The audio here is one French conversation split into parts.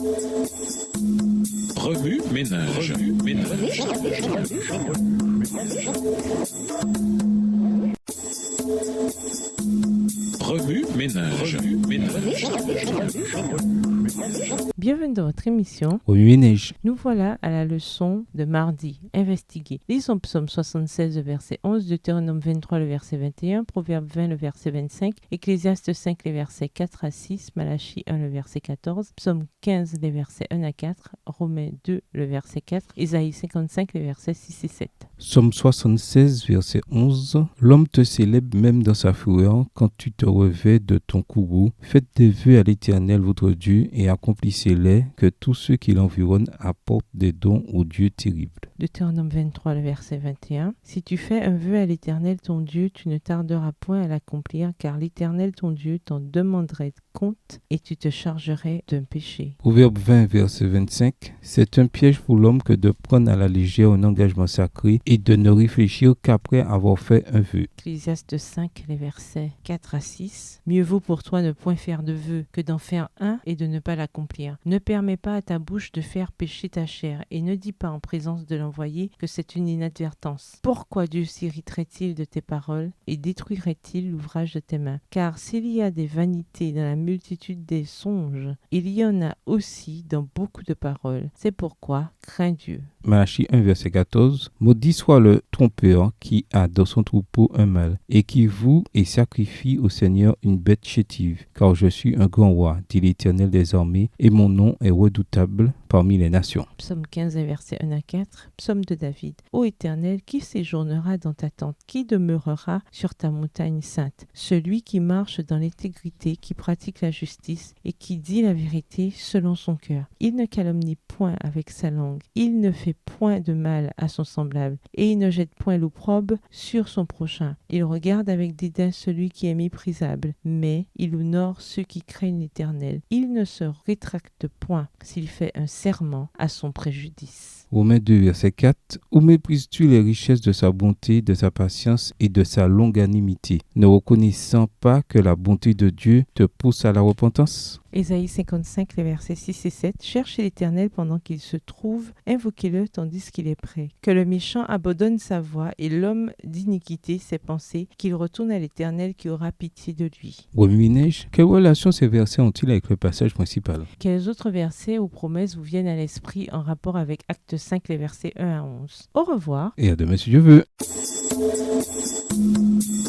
Remue ménage. Remue ménage. Bienvenue dans votre émission. Remue ménage. Nous voilà à la leçon de mardi. Investiguer. Lisons Psaume 76, le verset 11, Deutéronome 23, le verset 21, Proverbe 20, le verset 25, Ecclésiaste 5, les versets 4 à 6, Malachie 1, le verset 14, Psaume 15, les versets 1 à 4, Romains 2, le verset 4, Isaïe 55, les versets 6 et 7. Psaume 76, verset 11. L'homme te célèbre même dans sa fureur quand tu te revêts de ton courroux. Faites des vœux à l'Éternel votre Dieu et accomplissez-les, que tous ceux qui l'environnent apportent des dons au Dieu terrible. Deutéronome 23, le verset 21. Si tu fais un vœu à l'Éternel ton Dieu, tu ne tarderas point à l'accomplir, car l'Éternel ton Dieu t'en demanderait compte et tu te chargerais d'un péché. Proverbe 20, verset 25. C'est un piège pour l'homme que de prendre à la légère un engagement sacré et de ne réfléchir qu'après avoir fait un vœu. Ecclésiaste 5, les versets 4 à 6. Mieux vaut pour toi ne point faire de vœu que d'en faire un et de ne pas l'accomplir. Ne permets pas à ta bouche de faire pécher ta chair et ne dis pas en présence de l'envoyé que c'est une inadvertance. Pourquoi Dieu s'irriterait-il de tes paroles et détruirait-il l'ouvrage de tes mains? Car s'il y a des vanités dans la multitude des songes, il y en a aussi dans beaucoup de paroles. C'est pourquoi crains Dieu. Malachie 1, verset 14. Maudit soit le trompeur qui a dans son troupeau un mâle et qui voue et sacrifie au Seigneur une bête chétive. Car je suis un grand roi, dit l'Éternel des armées, et mon nom est redoutable parmi les nations. Psaume 15, versets 1 à 4. Psaume de David. Ô Éternel, qui séjournera dans ta tente? Qui demeurera sur ta montagne sainte? Celui qui marche dans l'intégrité, qui pratique la justice et qui dit la vérité selon son cœur. Il ne calomnie point avec sa langue. Il ne fait point de mal à son semblable et il ne jette point l'opprobre sur son prochain. Il regarde avec dédain celui qui est méprisable, mais il honore ceux qui craignent l'Éternel. Il ne se rétracte point s'il fait un serment à son préjudice. Romains 2, verset 4. Où méprises-tu les richesses de sa bonté, de sa patience et de sa longanimité, ne reconnaissant pas que la bonté de Dieu te pousse à la repentance? Ésaïe 55, les versets 6 et 7. Cherchez l'Éternel pendant qu'il se trouve, invoquez-le tandis qu'il est prêt. Que le méchant abandonne sa voie et l'homme d'iniquité ses pensées, qu'il retourne à l'Éternel qui aura pitié de lui. Remue ménage. Quelle relation ces versets ont-ils avec le passage principal? Quels autres versets ou promesses vous viennent à l'esprit en rapport avec Acte 5, les versets 1 à 11? Au revoir. Et à demain si Dieu veut.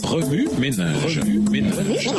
Remue ménage. Remue ménage.